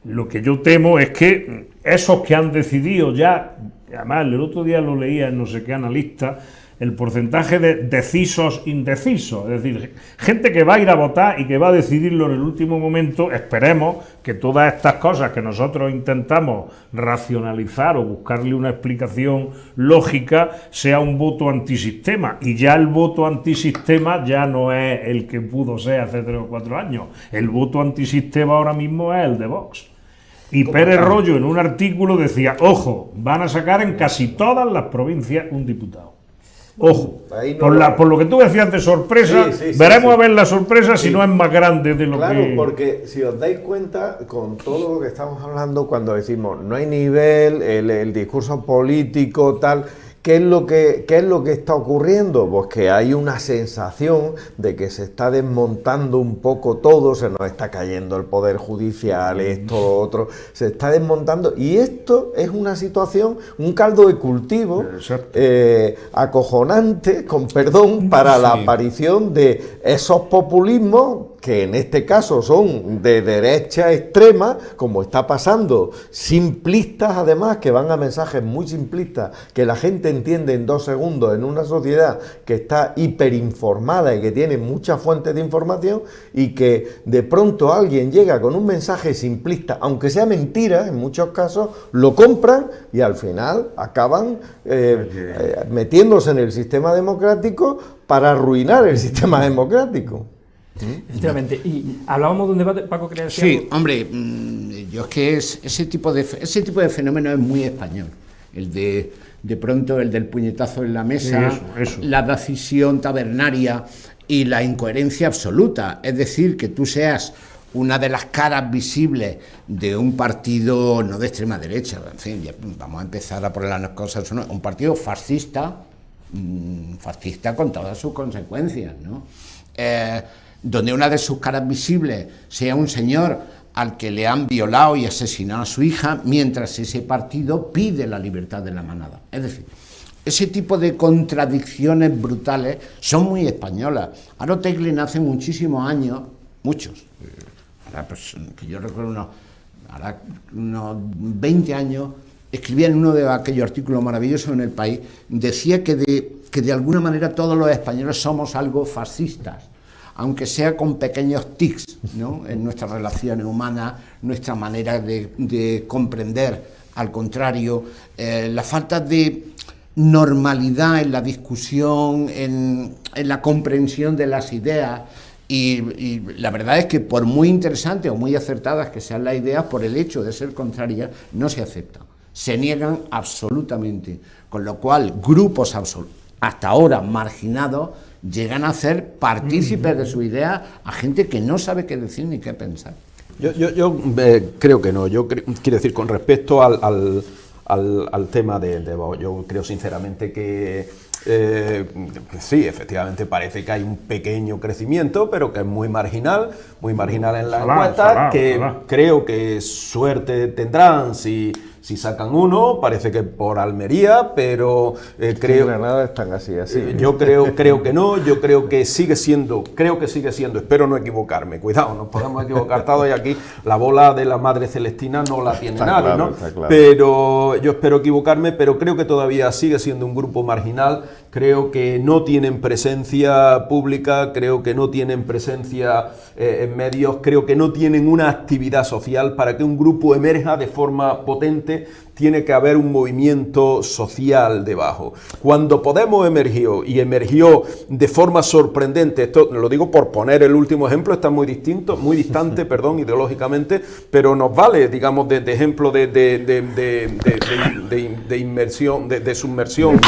lo que yo temo es que esos que han decidido ya, además el otro día lo leía en no sé qué analista, el porcentaje de decisos indecisos, es decir, gente que va a ir a votar y que va a decidirlo en el último momento. Esperemos que todas estas cosas que nosotros intentamos racionalizar o buscarle una explicación lógica sea un voto antisistema, y ya el voto antisistema ya no es el que pudo ser hace 3 o 4 años, el voto antisistema ahora mismo es el de Vox. Y Pérez Royo en un artículo decía, ojo, van a sacar en casi todas las provincias un diputado. Ojo, por lo que tú decías de sorpresa, veremos a ver la sorpresa si no es más grande de lo que... Claro, porque si os dais cuenta, con todo lo que estamos hablando, cuando decimos no hay nivel, el discurso político, tal... ¿Qué es lo que está ocurriendo? Pues que hay una sensación de que se está desmontando un poco todo, se nos está cayendo el poder judicial, esto, lo otro, se está desmontando, y esto es una situación, un caldo de cultivo acojonante, con perdón, para la aparición de esos populismos que en este caso son de derecha extrema, como está pasando, simplistas además, que van a mensajes muy simplistas, que la gente entiende en 2 segundos en una sociedad que está hiperinformada y que tiene muchas fuentes de información, y que de pronto alguien llega con un mensaje simplista, aunque sea mentira, en muchos casos, lo compran y al final acaban metiéndose en el sistema democrático para arruinar el sistema democrático. Efectivamente, y hablábamos de un debate, Paco, quería decir Sí, algo. hombre, yo es que ese tipo de fenómeno es muy español. El de pronto el del puñetazo en la mesa, Sí, eso. la decisión tabernaria y la incoherencia absoluta. Es decir, que tú seas una de las caras visibles de un partido no de extrema derecha, en fin, ya vamos a empezar a poner las cosas, un partido fascista con todas sus consecuencias, ¿no? Donde una de sus caras visibles sea un señor al que le han violado y asesinado a su hija, mientras ese partido pide la libertad de la manada. Es decir, ese tipo de contradicciones brutales son muy españolas. Aro Teglin hace muchísimos años, muchos, ahora pues, que yo recuerdo unos 20 años, escribía en uno de aquellos artículos maravillosos en El País, decía que de alguna manera todos los españoles somos algo fascistas, aunque sea con pequeños tics, ¿no?, en nuestras relaciones humanas, nuestra manera de comprender, al contrario, la falta de normalidad en la discusión, en la comprensión de las ideas, y la verdad es que por muy interesantes o muy acertadas que sean las ideas, por el hecho de ser contrarias, no se aceptan, se niegan absolutamente, con lo cual grupos hasta ahora marginados llegan a hacer partícipes de su idea a gente que no sabe qué decir ni qué pensar. Yo creo que no. Quiero decir, con respecto al tema de Vox, yo creo sinceramente que sí, efectivamente parece que hay un pequeño crecimiento, pero que es muy marginal en la encuesta, que creo que suerte tendrán si sacan uno, parece que por Almería, pero creo... Granada están así. Yo creo que no, yo creo que sigue siendo, espero no equivocarme, cuidado, nos podemos equivocar todos, y aquí la bola de la Madre Celestina no la tiene nadie, claro, ¿no? está claro. Pero yo espero equivocarme, pero creo que todavía sigue siendo un grupo marginal, creo que no tienen presencia pública, creo que no tienen presencia en medios, creo que no tienen una actividad social. Para que un grupo emerja de forma potente, tiene que haber un movimiento social debajo. Cuando Podemos emergió de forma sorprendente, esto lo digo por poner el último ejemplo, está muy distante, perdón, ideológicamente, pero nos vale, digamos, de ejemplo de inmersión, de submersión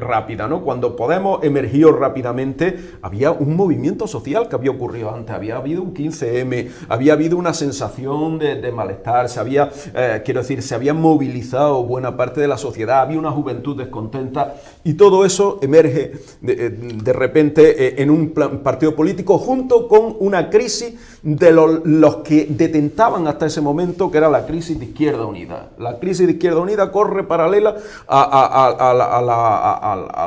rápida, ¿no? Cuando Podemos emergió rápidamente, había un movimiento social que había ocurrido antes, había habido un 15M, había habido una sensación de malestar, se había movilizado buena parte de la sociedad, había una juventud descontenta, y todo eso emerge de repente en un partido político, junto con una crisis de los que detentaban hasta ese momento, que era la crisis de Izquierda Unida. La crisis de Izquierda Unida corre paralela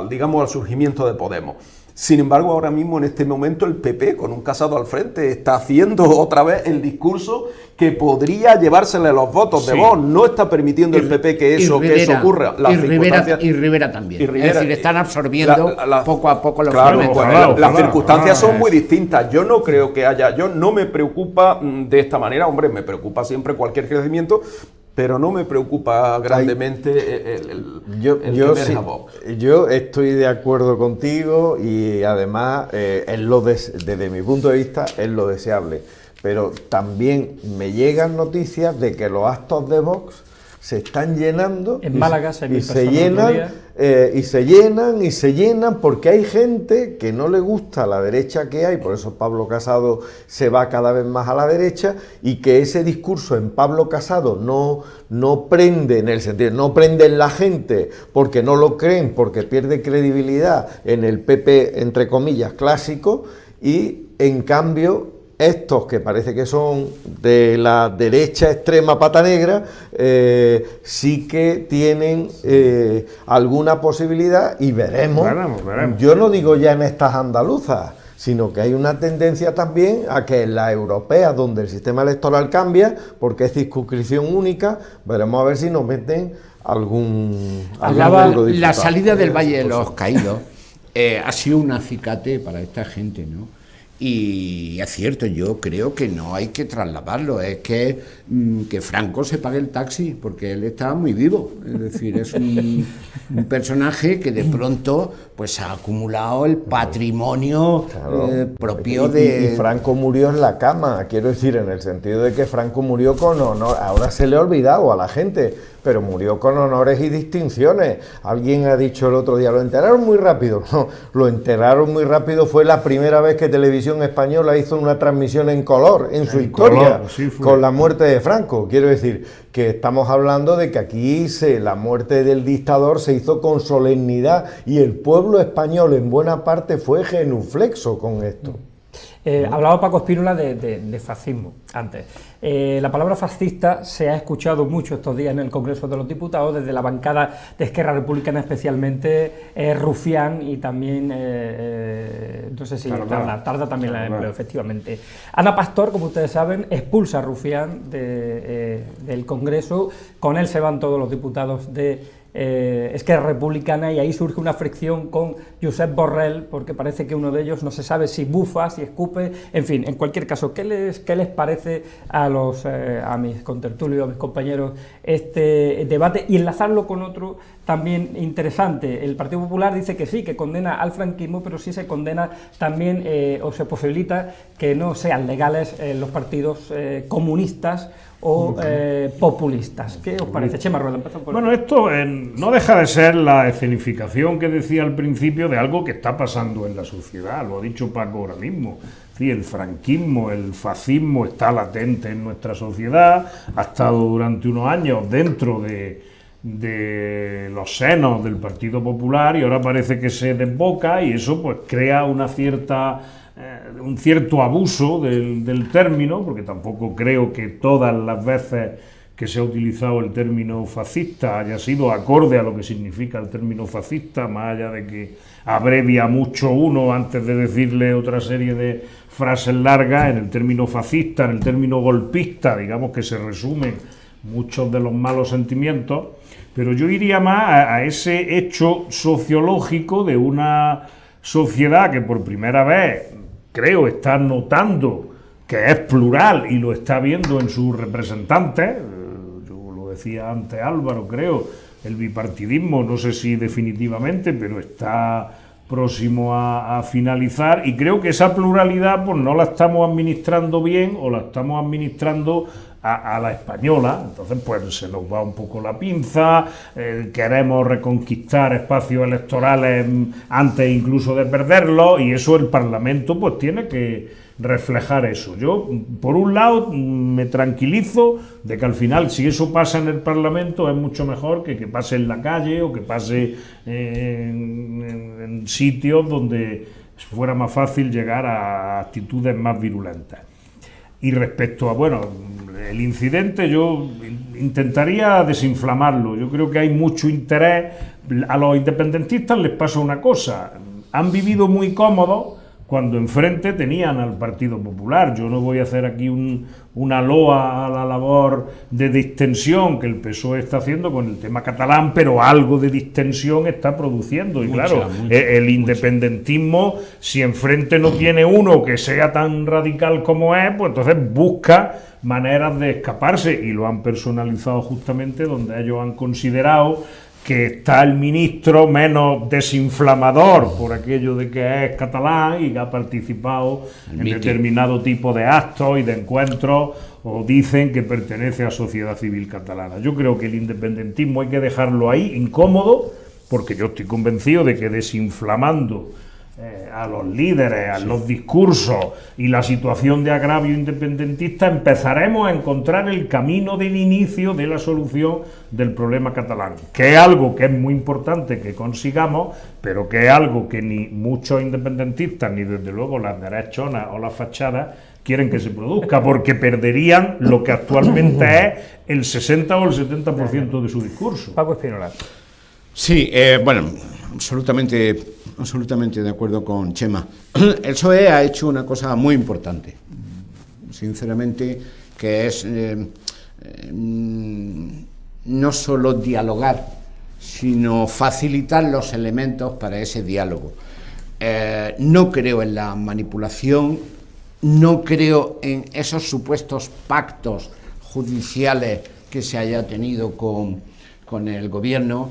digamos, al surgimiento de Podemos. Sin embargo, ahora mismo, en este momento, el PP, con un Casado al frente, está haciendo otra vez el discurso que podría llevársele los votos de Vox. No está permitiendo el PP que eso ocurra. Y Rivera también. Es decir, están absorbiendo poco a poco los claro, fermentos. las circunstancias son muy distintas. Yo no creo que yo no me preocupa de esta manera. Hombre, me preocupa siempre cualquier crecimiento, pero no me preocupa grandemente yo estoy de acuerdo contigo, y además desde mi punto de vista es lo deseable, pero también me llegan noticias de que los actos de Vox se están llenando. En Málaga y se llenan porque hay gente que no le gusta la derecha que hay, por eso Pablo Casado se va cada vez más a la derecha, y que ese discurso en Pablo Casado no prende, en el sentido, no prende en la gente porque no lo creen, porque pierde credibilidad en el PP, entre comillas, clásico, y en cambio estos que parece que son de la derecha extrema pata negra, sí que tienen alguna posibilidad, y veremos. Yo no digo ya en estas andaluzas, sino que hay una tendencia también a que en las europeas, donde el sistema electoral cambia, porque es circunscripción única, veremos a ver si nos meten algún eurodiputado. La salida del Valle de los Caídos ha sido un acicate para esta gente, ¿no? Y es cierto, yo creo que no hay que trasladarlo, es que Franco se pague el taxi, porque él está muy vivo, es decir, es un personaje que de pronto pues ha acumulado el patrimonio propio de... Y Franco murió en la cama, quiero decir, en el sentido de que Franco murió con honor, ahora se le ha olvidado a la gente, pero murió con honores y distinciones. Alguien ha dicho el otro día, lo enterraron muy rápido. No, lo enterraron muy rápido, fue la primera vez que Televisión Española hizo una transmisión en color en su historia, con la muerte de Franco. Quiero decir que estamos hablando de que aquí la muerte del dictador se hizo con solemnidad y el pueblo español en buena parte fue genuflexo con esto. Hablaba Paco Espínola de fascismo antes. La palabra fascista se ha escuchado mucho estos días en el Congreso de los Diputados, desde la bancada de Esquerra Republicana especialmente, Rufián y también, no sé si Tarda también la empleo, efectivamente. Ana Pastor, como ustedes saben, expulsa a Rufián del Congreso, con él se van todos los diputados de Esquerra Republicana, y ahí surge una fricción con Josep Borrell, porque parece que uno de ellos no se sabe si bufa, si escupe, en fin, en cualquier caso, ¿qué les parece a mis contertulios, a mis compañeros, este debate? Y enlazarlo con otro también interesante. El Partido Popular dice que sí, que condena al franquismo, pero sí se condena también, o se posibilita que no sean legales los partidos comunistas o populistas. ¿Qué os parece? Chema Rueda, empezamos por... Bueno, esto no deja de ser la escenificación que decía al principio de algo que está pasando en la sociedad, lo ha dicho Paco ahora mismo. Sí, el franquismo, el fascismo está latente en nuestra sociedad, ha estado durante unos años dentro de los senos del Partido Popular y ahora parece que se desboca, y eso pues crea un cierto abuso del término, porque tampoco creo que todas las veces que se ha utilizado el término fascista haya sido acorde a lo que significa el término fascista, más allá de que abrevia mucho uno antes de decirle otra serie de frases largas. En el término fascista, en el término golpista, digamos que se resumen muchos de los malos sentimientos, pero yo iría más a ese hecho sociológico de una sociedad que por primera vez, creo, está notando que es plural y lo está viendo en sus representantes. Yo lo decía antes Álvaro, creo, el bipartidismo, no sé si definitivamente, pero está próximo a finalizar, y creo que esa pluralidad pues no la estamos administrando bien, o la estamos administrando a la española. Entonces pues se nos va un poco la pinza, queremos reconquistar espacios electorales antes incluso de perderlos, y eso el Parlamento pues tiene que reflejar eso. Yo, por un lado, me tranquilizo de que al final, si eso pasa en el Parlamento, es mucho mejor que pase en la calle o que pase en sitios donde fuera más fácil llegar a actitudes más virulentas. Y respecto a, bueno, el incidente, yo intentaría desinflamarlo. Yo creo que hay mucho interés. A los independentistas les pasa una cosa: han vivido muy cómodos cuando enfrente tenían al Partido Popular. Yo no voy a hacer aquí una loa a la labor de distensión que el PSOE está haciendo con el tema catalán, pero algo de distensión está produciendo. Y claro, el independentismo, si enfrente no tiene uno que sea tan radical como es, pues entonces busca maneras de escaparse, y lo han personalizado justamente donde ellos han considerado que está el ministro menos desinflamador por aquello de que es catalán y que ha participado en determinado tipo de actos y de encuentros, o dicen que pertenece a sociedad civil catalana. Yo creo que el independentismo hay que dejarlo ahí, incómodo, porque yo estoy convencido de que desinflamando a los líderes, a los discursos y la situación de agravio independentista, empezaremos a encontrar el camino del inicio de la solución del problema catalán, que es algo que es muy importante que consigamos, pero que es algo que ni muchos independentistas, ni desde luego las derechonas o las fachadas quieren que se produzca, porque perderían lo que actualmente es el 60 o el 70% de su discurso. Paco Espínola. Sí, bueno, absolutamente de acuerdo con Chema. El PSOE ha hecho una cosa muy importante, sinceramente, que es no solo dialogar, sino facilitar los elementos para ese diálogo. No creo en la manipulación, no creo en esos supuestos pactos judiciales que se haya tenido con el gobierno.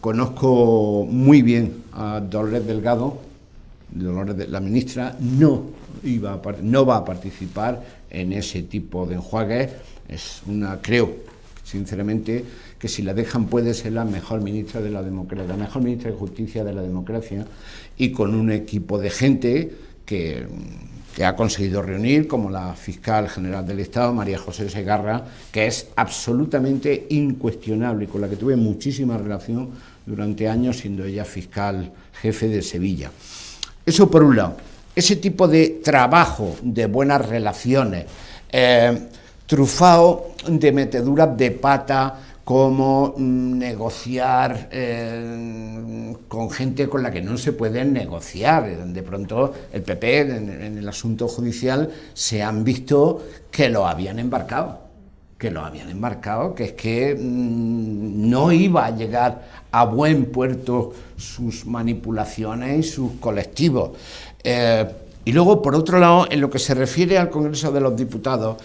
Conozco muy bien a Dolores Delgado. La ministra no va a participar en ese tipo de enjuagues. Creo sinceramente que si la dejan puede ser la mejor ministra de la democracia, la mejor ministra de Justicia de la democracia, y con un equipo de gente que ha conseguido reunir, como la fiscal general del Estado, María José Segarra, que es absolutamente incuestionable y con la que tuve muchísima relación durante años, siendo ella fiscal jefe de Sevilla. Eso por un lado. Ese tipo de trabajo, de buenas relaciones, trufado de meteduras de pata, como negociar con gente con la que no se puede negociar. De pronto el PP en el asunto judicial se han visto que lo habían embarcado, que es que no iba a llegar a buen puerto sus manipulaciones y sus colectivos. Y luego, por otro lado, en lo que se refiere al Congreso de los Diputados,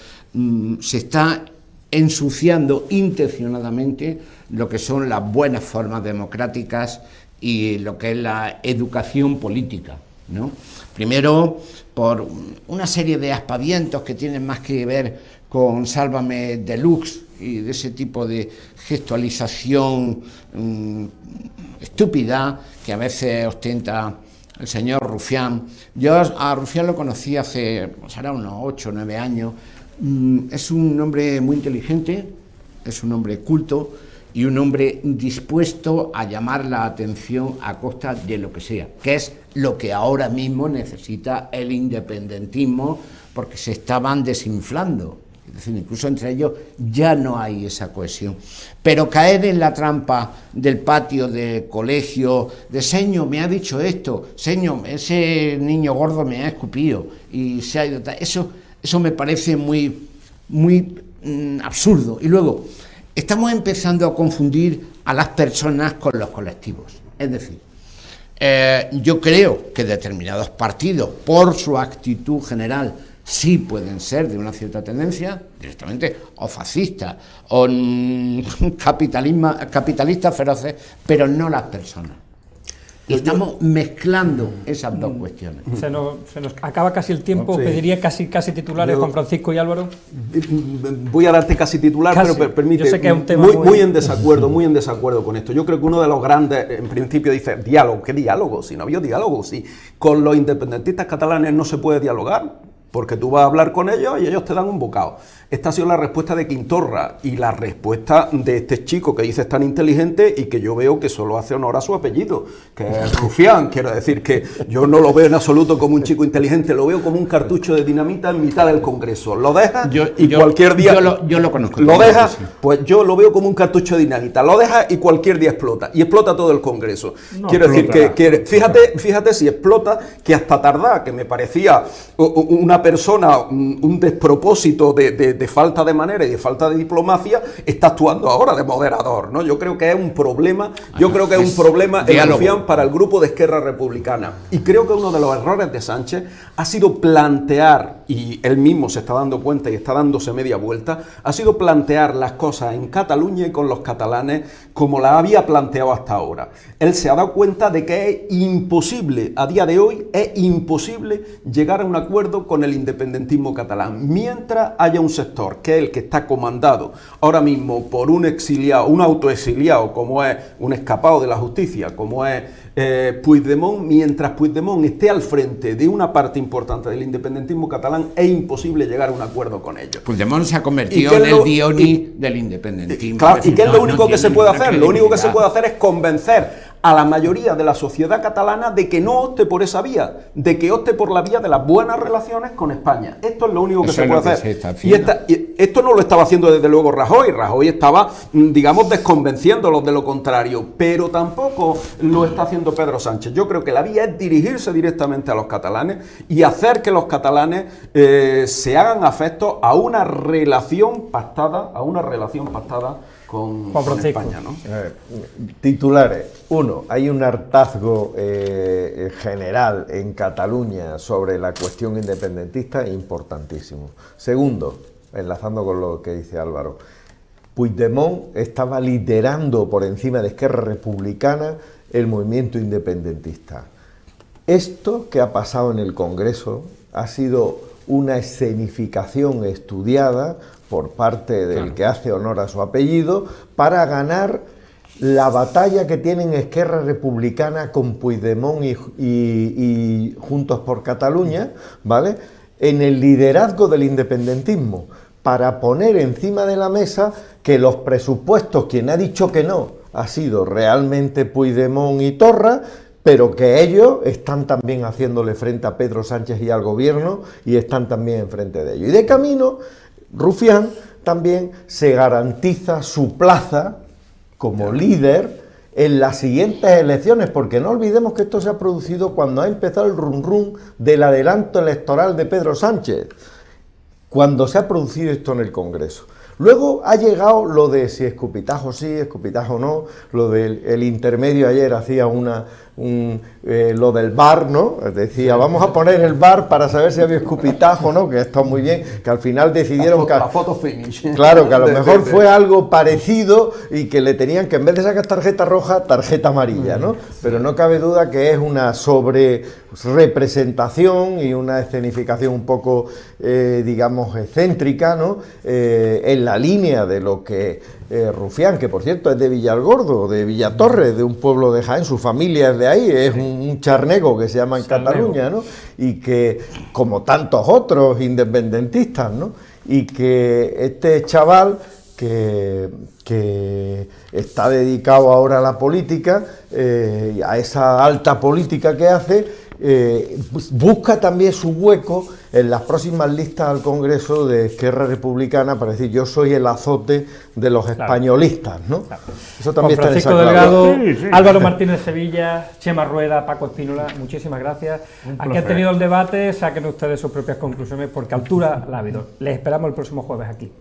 se está ensuciando intencionadamente lo que son las buenas formas democráticas y lo que es la educación política, ¿no? Primero, por una serie de aspavientos que tienen más que ver con Sálvame Deluxe y de ese tipo de gestualización estúpida que a veces ostenta el señor Rufián. Yo a Rufián lo conocí hace, pues ahora unos 8 o 9 años. Es un hombre muy inteligente, es un hombre culto y un hombre dispuesto a llamar la atención a costa de lo que sea, que es lo que ahora mismo necesita el independentismo, porque se estaban desinflando. Es decir, incluso entre ellos ya no hay esa cohesión. Pero caer en la trampa del patio del colegio, de señor, me ha dicho esto, señor, ese niño gordo me ha escupido y se ha ido, eso me parece muy absurdo. Y luego, estamos empezando a confundir a las personas con los colectivos. Es decir, yo creo que determinados partidos, por su actitud general, sí pueden ser de una cierta tendencia, directamente, o fascistas, o capitalistas feroces, pero no las personas. Y estamos mezclando esas dos cuestiones. Se nos acaba casi el tiempo. Sí. Pediría casi titulares, Juan Francisco y Álvaro. Voy a darte casi titular, casi. Pero permite, yo sé que es un tema muy en desacuerdo con esto. Yo creo que uno de los grandes, en principio, dice diálogo. ¿Qué diálogo? Si no había diálogo, si con los independentistas catalanes no se puede dialogar, porque tú vas a hablar con ellos y ellos te dan un bocado. Esta ha sido la respuesta de Quintorra y la respuesta de este chico que dices tan inteligente y que yo veo que solo hace honor a su apellido, que es Rufián. Quiero decir que yo no lo veo en absoluto como un chico inteligente, lo veo como un cartucho de dinamita en mitad del Congreso. Lo deja cualquier día... Yo lo conozco. Lo deja, sí. Pues yo lo veo como un cartucho de dinamita. Lo deja y cualquier día explota. Y explota todo el Congreso. No, quiero decir que fíjate si explota, que hasta tardar, que me parecía una persona, un despropósito de falta de manera y de falta de diplomacia, está actuando ahora de moderador, ¿no? Yo creo que es un problema, el Rufián para el grupo de Esquerra Republicana. Y creo que uno de los errores de Sánchez ha sido plantear, y él mismo se está dando cuenta y está dándose media vuelta, ha sido plantear las cosas en Cataluña y con los catalanes como la había planteado hasta ahora. Él se ha dado cuenta de que es imposible, a día de hoy, es imposible llegar a un acuerdo con el independentismo catalán, mientras haya un sector que es el que está comandado ahora mismo por un exiliado, un autoexiliado, como es un escapado de la justicia, como es Puigdemont. Mientras Puigdemont esté al frente de una parte importante del independentismo catalán, es imposible llegar a un acuerdo con ellos. Puigdemont se ha convertido en el Dioni del independentismo. Claro, ¿y qué es lo único que se puede hacer? Lo único que se puede hacer es convencer a la mayoría de la sociedad catalana de que no opte por esa vía, de que opte por la vía de las buenas relaciones con España. Esto es lo único que Eso se es puede lo que hacer. se está haciendo. Y esto no lo estaba haciendo desde luego Rajoy. Rajoy estaba, digamos, desconvenciéndolos de lo contrario, pero tampoco lo está haciendo Pedro Sánchez. Yo creo que la vía es dirigirse directamente a los catalanes y hacer que los catalanes se hagan afectos a una relación pactada, con España, ¿no? Titulares. 1. Hay un hartazgo general en Cataluña sobre la cuestión independentista importantísimo. Segundo, enlazando con lo que dice Álvaro, Puigdemont estaba liderando por encima de Esquerra Republicana el movimiento independentista. Esto que ha pasado en el Congreso ha sido una escenificación estudiada por parte del que hace honor a su apellido para ganar la batalla que tienen Esquerra Republicana con Puigdemont y Juntos por Cataluña, ¿vale?, en el liderazgo del independentismo, para poner encima de la mesa que los presupuestos, quien ha dicho que no, ha sido realmente Puigdemont y Torra, pero que ellos están también haciéndole frente a Pedro Sánchez y al gobierno y están también enfrente de ellos. Y de camino, Rufián también se garantiza su plaza como líder en las siguientes elecciones, porque no olvidemos que esto se ha producido cuando ha empezado el rum rum del adelanto electoral de Pedro Sánchez, cuando se ha producido esto en el Congreso. Luego ha llegado lo de si escupitajo sí, escupitajo no, lo del intermedio ayer hacía lo del VAR, ¿no? Decía, vamos a poner el VAR para saber si había escupitajo, ¿no? Que está muy bien, que al final decidieron la foto finish. Claro, que a lo mejor fue algo parecido y que le tenían que, en vez de sacar tarjeta roja, tarjeta amarilla, ¿no? Pero no cabe duda que es una sobre-representación y una escenificación un poco, digamos, excéntrica, ¿no? En la línea de lo que Rufián, que por cierto es de Villargordo, de Villatorres, de un pueblo de Jaén, su familia es de ahí, es un charnego que se llama en Cataluña, ¿no? Y que, como tantos otros independentistas, ¿no? Y que este chaval que está dedicado ahora a la política, a esa alta política que hace, busca también su hueco en las próximas listas al Congreso de Esquerra Republicana para decir yo soy el azote de los españolistas, ¿no? Claro. Eso también Con está Francisco en esa Delgado, Sí, sí. Álvaro Martínez Sevilla, Chema Rueda, Paco Espínola, muchísimas gracias. Aquí placer. han tenido el debate, saquen ustedes sus propias conclusiones porque altura la ha habido. Les esperamos el próximo jueves aquí.